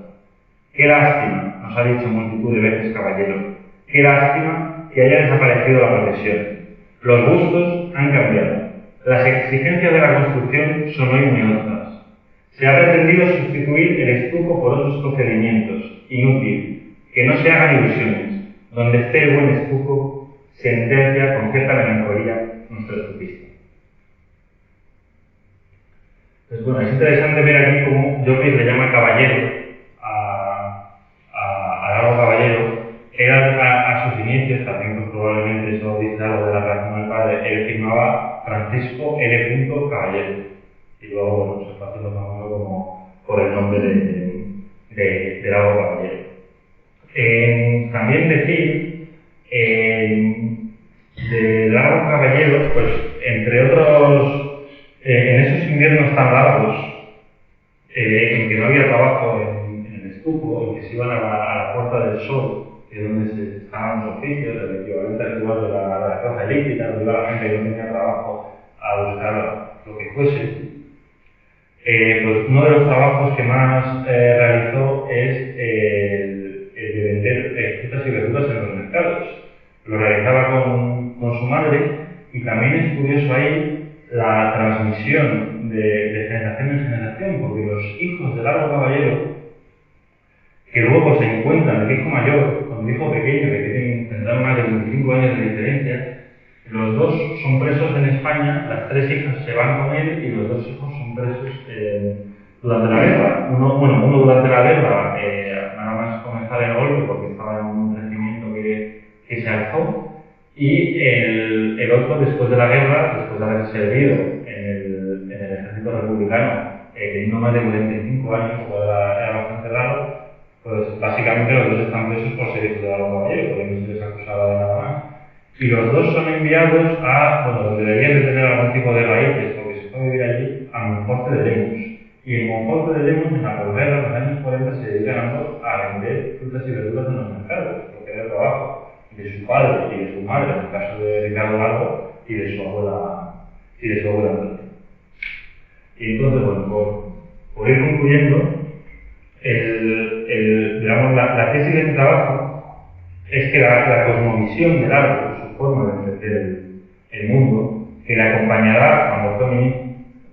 Qué lástima, nos ha dicho multitud de veces Caballero, qué lástima que haya desaparecido la profesión. Los gustos han cambiado. Las exigencias de la construcción son hoy muy otras. Se ha pretendido sustituir el estuco por otros procedimientos, inútil, que no se hagan ilusiones. Donde esté el buen estuco, sentencia con cierta melancolía nuestro estuquista. Pues bueno, es interesante ver aquí cómo Jordi le llama caballero a Largo Caballero. Era a sus inicios, también pues, probablemente eso dice algo de la relación del padre, él firmaba Francisco L. Caballero. Y luego, bueno, se fue haciendo famoso como por el nombre de Lago Caballero. También decir de Lago Caballero, pues entre otros, en esos inviernos tan largos, en que no había trabajo en el estuco, en que se iban a la Puerta del Sol, que es donde se estaban los oficios, el equivalente actual de la caza elíptica, donde iba la gente que no tenía trabajo a buscar lo que fuese. Pues uno de los trabajos que más realizó es el de vender frutas y verduras en los mercados. Lo realizaba con su madre, y también es curioso ahí la transmisión de generación en generación, porque los hijos de Lago Caballero, que luego pues, se encuentran el hijo mayor con el hijo pequeño, que tendrán más de 25 años de diferencia, los dos son presos en España, las tres hijas se van con él y los dos hijos son presos durante la guerra. Uno durante la guerra, nada más comenzar el golpe, porque estaba en un regimiento que se alzó, y el otro después de la guerra, después de haber servido en el ejército republicano, teniendo más de 45 años, o era bastante raro, pues básicamente los dos están presos por ser hijos de Lago Caballero, porque no se les acusaba de nada más. Y los dos son enviados donde deberían de tener algún tipo de raíces, porque se puede vivir allí, a Monforte de Lemos. Y en Monforte de Lemos, en la posguerra, en los años 40, se dedican ambos a vender frutas y verduras en los mercados, porque era el trabajo de su padre y de su madre, en el caso de Ricardo Largo, y de su abuela Antonia. Y entonces, bueno, por ir concluyendo, digamos, la tesis del trabajo es que la cosmovisión del Largo, su forma de entender el mundo, que le acompañará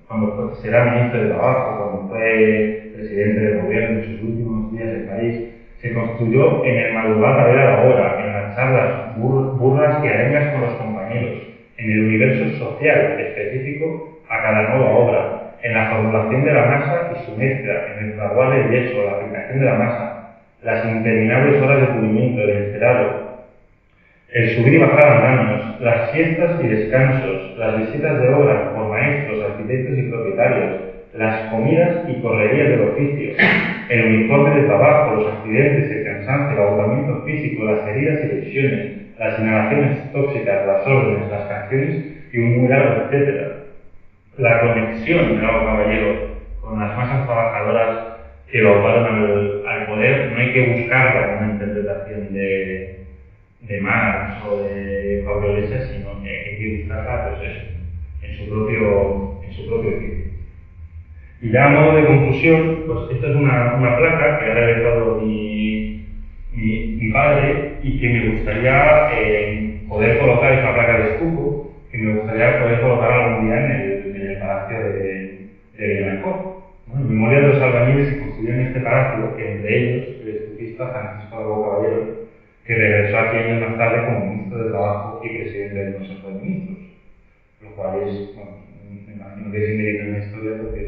cuando será ministro de Trabajo, cuando fue presidente del gobierno en sus últimos días del país, se construyó en el madrugar a ver a la hora, en las charlas burlas y arengas con los compañeros, en el universo social específico a cada nueva obra, en la formulación de la masa y su mezcla, en el fraguar del yeso, la aplicación de la masa, las interminables horas de pulimiento, el encerado, el subir y bajar andamios, las siestas y descansos, las visitas de obra por maestros, arquitectos y propietarios, las comidas y correrías del oficio, el uniforme de trabajo, los accidentes, el cansancio, el agotamiento físico, las heridas y lesiones, las inhalaciones tóxicas, las órdenes, las canciones y un muy largo etcétera. La conexión de Lago Caballero con las masas trabajadoras que lo ocuparon al poder, no hay que buscarla en una interpretación de Marx o de Pablo Iglesias, sino que hay que buscarla pues eso, en su propio equipo. Y ya a modo de conclusión, pues esta es una placa que ha realizado mi padre, y que me gustaría poder colocar, esta placa de estuco, que me gustaría poder colocar algún día en el Palacio de Villancor. En memoria de los albañiles que construyeron este palacio, que entre ellos el estufista Francisco Lago Caballero, que regresó aquí años más tarde como ministro de Trabajo y presidente del Consejo de Ministros, lo cual es, bueno, me imagino que es inédito en la historia, porque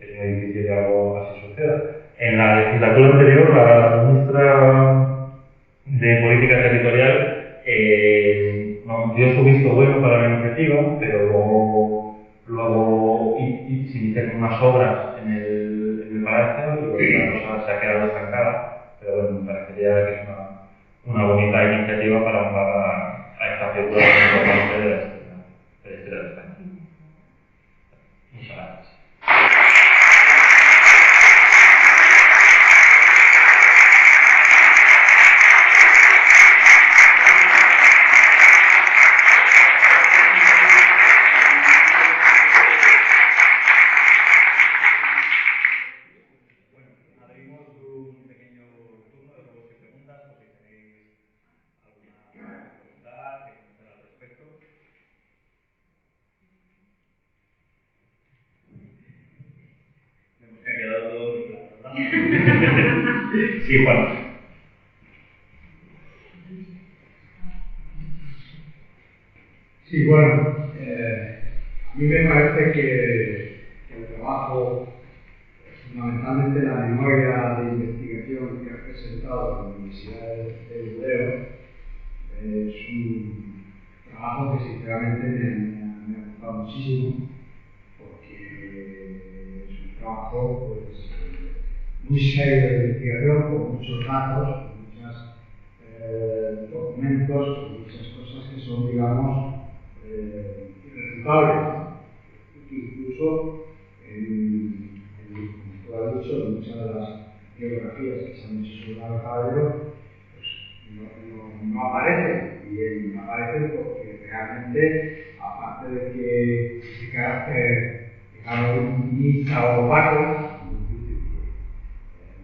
es muy difícil que algo así suceda. En la legislatura anterior, la ministra de Política Territorial dio su visto bueno para la iniciativa, pero luego se hicieron unas obras en el palacio y la cosa se ha quedado estancada, pero bueno, me parecería que es una bonita iniciativa para honrar a esta figura importante de la historia de España. Muchas gracias. Sí, Juan. Sí, bueno, a mí me parece que el trabajo, fundamentalmente la memoria de investigación que ha presentado la Universidad de Burdeos, es un trabajo que sinceramente me ha preocupa muchísimo porque es un trabajo pues, muy serio de investigación, con muchos datos, con muchos documentos, con muchas cosas que son, digamos, irrefutables, ¿no? Incluso, como tú has dicho, en muchas de las biografías que se han hecho sobre Largo Caballero, pues no aparecen, y no aparecen porque realmente, aparte de que ese carácter, digamos, intimista o opaco,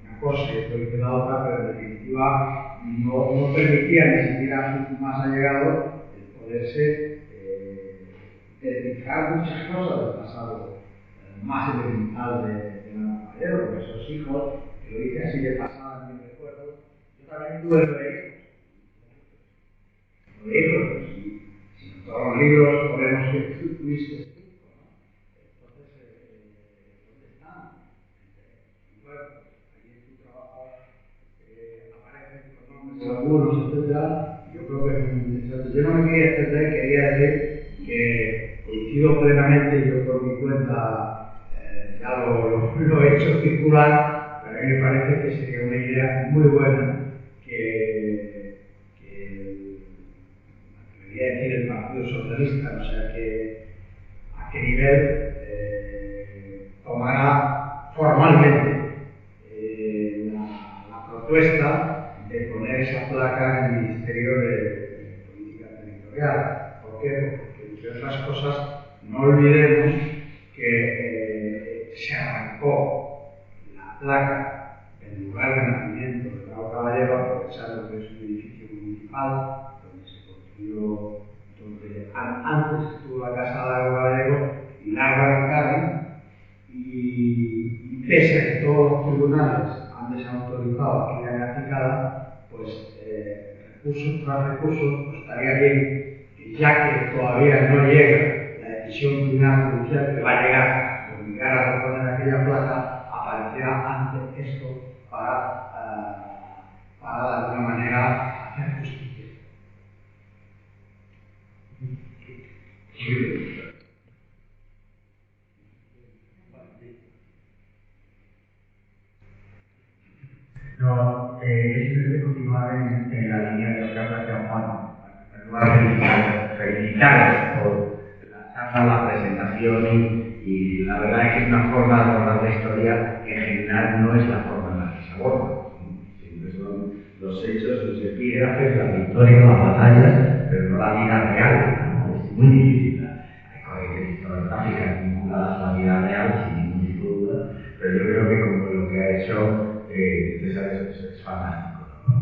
una cosa y después de la otra, pero en definitiva no permitía ni siquiera a sus más allegados el poderse identificar muchas cosas del pasado más elemental de Largo Caballero, porque esos hijos, que lo dije así de pasada en mi recuerdo, yo también tuve lo de hijos, si en todos los libros ponemos que tú tuviste escrito, ¿no? Entonces, ¿dónde están? Y bueno, ahí en tu trabajo aparecen los nombres de algunos, etc. Yo creo que es muy interesante. Yo no me quería extender, quería decir que coincido plenamente, y yo por mi cuenta ya lo he hecho circular, pero a mí me parece que sería una idea muy buena que decir el Partido Socialista, o sea que a qué nivel tomará formalmente la propuesta de poner esa placa en el Ministerio de Política Territorial. ¿Por qué? Porque entre otras cosas no olvidemos que se arrancó la placa del lugar de nacimiento de Largo Caballero, aprovechando que es un edificio municipal donde antes estuvo la casa de Largo Caballero y la arrancaron, y pese a que todos los tribunales han desautorizado aquella cacicada, pues recursos tras recursos, pues estaría bien que, ya que todavía no llega la decisión final judicial que va a llegar, obligar a reponer aquella placa, apareciera antes esto para de alguna manera hacer justicia. No, es simplemente continuar en la línea de lo que ha planteado Juan. Felicitar por la charla, la presentación, y la verdad es que es una forma de abordar la historia que en general no es la forma en la que se aborda. Siempre son los hechos, los epígrafes, la victoria, la batalla, pero no la vida real, ¿no? Es muy difícil. Hay corrientes historiográficas vinculadas a la vida real, sin ningún tipo de duda, pero yo creo que como lo que ha hecho César es fantástico, ¿no?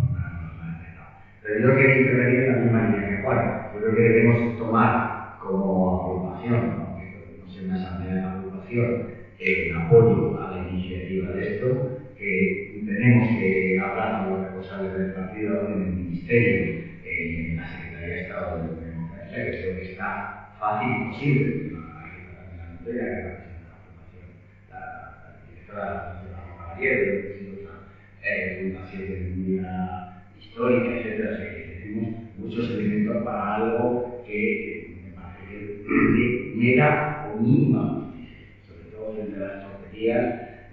Pero yo quería intervenir en la misma línea que Juan. Yo creo que debemos tomar como agrupación, ¿no? No sé, una asamblea de agrupación, en apoyo a la iniciativa de esto, que tenemos que hablar con los responsables del partido en el Ministerio, en la Secretaría de Estado de la Democracia, que creo que está fácil y posible. La directora Caballero, Fundación de Memoria Histórica, etc. O sea, que tenemos muchos elementos para algo que me parece que mera o mínima justicia, sobre todo frente a las tonterías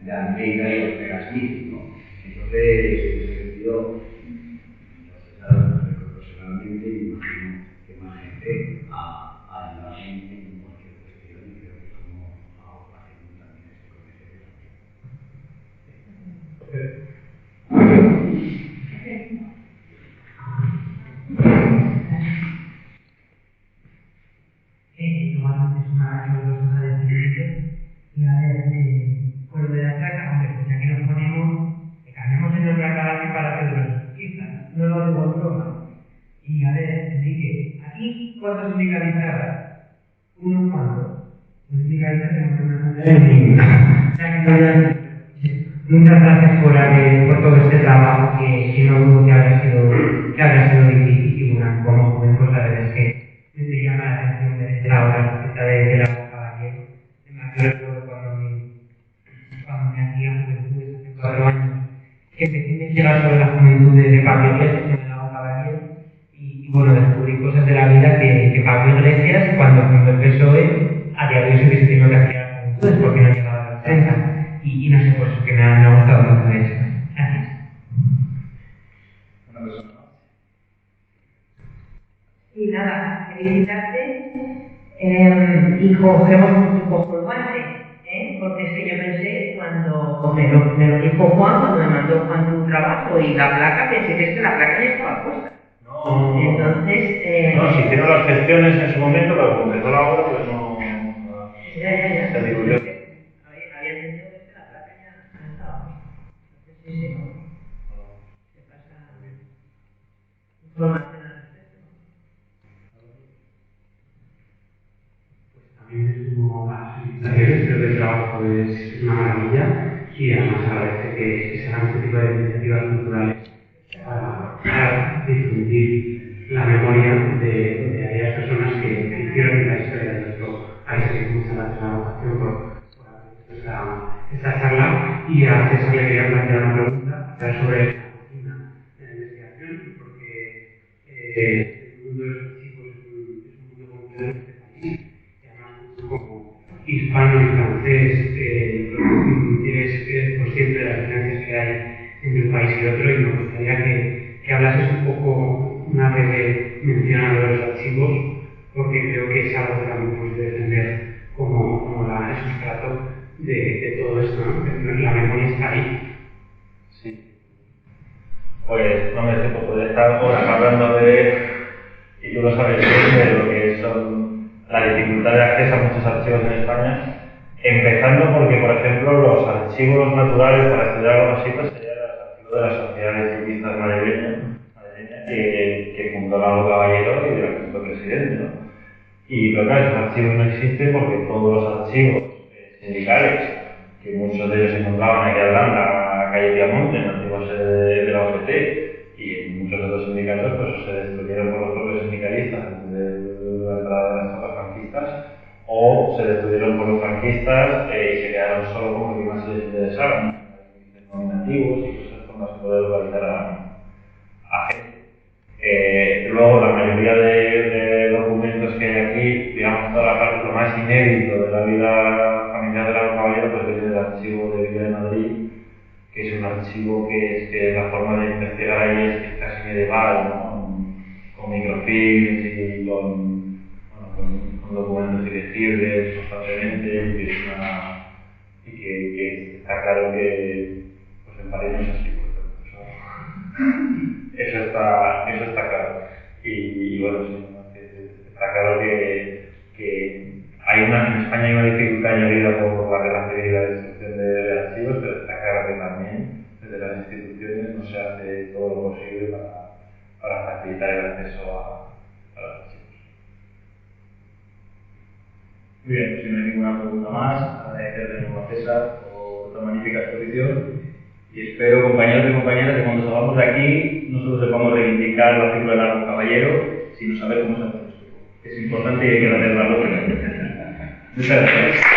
de Almeida y Ortega Smith, ¿no? Entonces, en ese sentido, profesionalmente, imagino que más gente a ayudar en cualquier cuestión, y creo que como agrupación también estoy convencido. Igualmente es una cosa de civil, y a ver, por lo de la placa, hombre, pues aquí nos ponemos, que cambiamos el nombre a cada vez para hacer una justicia, no lo digo en broma. Y a ver, Enrique, aquí, ¿cuántos sindicalistas? ¿Unos cuantos? Los sindicalistas tenemos que una ninguna. O sea, que no muchas gracias por todo este trabajo, que no dudo que habrá sido difícil, y una, como joven, pues la verdad es que me llama la atención desde la obra de la Caballero. Me acuerdo cuando me hacía juventud hace 4 años, que empecé a investigar sobre la juventud de Pablo Iglesias en la Caballero, y bueno, descubrí cosas de la vida que Pablo Iglesias estrategias cuando el PSOE a día de hoy se hubiese tenido que hacer juventudes porque no llegaba a los 30. Y no sé, por eso que me ha gustado mucho eso. Gracias. Una persona más. Y nada, felicitarte y cogemos un poco el guante, porque es que yo pensé cuando me lo dijo Juan, cuando me mandó Juan tu trabajo y la placa, pensé que es que la placa ya estaba puesta. No, Entonces, no, si hicieron las gestiones en su momento, pero como empezó la obra, pues no. ya. Se diluyó. Había entendido que la placa ya estaba puesta. Entonces, sí, ¿qué pasa? Información al respecto. También es como el centro de trabajo es una maravilla y además agradece que se hagan este tipo de iniciativas culturales para difundir la memoria de aquellas personas que hicieron la historia de nuestro país. Así que muchas gracias a la vocación por esta charla. Y a César le quería plantear una pregunta sobre la cocina de la investigación, porque el mundo de los archivos es un mundo complejo en este país. Como hispano y francés, eres consciente de las diferencias que hay entre un país y otro, y me gustaría que hablases un poco, una vez mencionado los archivos, porque creo que es algo que también puedes defender como el sustrato de todo esto, ¿no? La memoria está ahí. Sí. Pues no me sé, pues podría estar horas hablando y tú lo sabes bien, de lo que son la dificultad de acceso a muchos archivos en España, empezando porque, por ejemplo, los archivos naturales para estudiar los sitios serían los archivos de la Sociedad de Ciclistas madrileña que fundó Lago Caballero y de la que fue presidente, ¿no? Y pero claro, esos archivos no existen porque todos los archivos sindicales, que muchos de ellos se encontraban aquí adelante, en la calle Piamonte, en antiguos de la OCT, y en muchos de los sindicatos pues se destruyeron por los propios sindicalistas antes de la entrada de las tropas franquistas, o se destruyeron por los franquistas y se quedaron solo como que más les interesaron, nominativos y cosas con las que poder localizar a gente. Luego la mayoría de documentos que hay aquí, digamos toda la parte lo más inédito de la vida familiar de Lago Caballero, pues viene del archivo de Villa de Madrid, que es un archivo que la forma de investigar ahí es casi medieval, ¿no? Con microfilms y con documentos ilegibles constantemente, y que está claro que pues en París no es así, por ejemplo. Eso está claro. Y bueno, sí, está claro que en España hay una dificultad añadida por la guerra civil y la destrucción de archivos, pero está claro que también desde las instituciones no se hace todo lo posible para facilitar el acceso a los archivos. Muy bien, pues si no hay ninguna pregunta más, agradecer de nuevo a César por esta magnífica exposición. Y espero, compañeros y compañeras, que cuando salgamos de aquí no solo sepamos reivindicar la figura de Lago Caballero, sino saber cómo se hace esto. Es importante y hay que darle valor. Muchas gracias.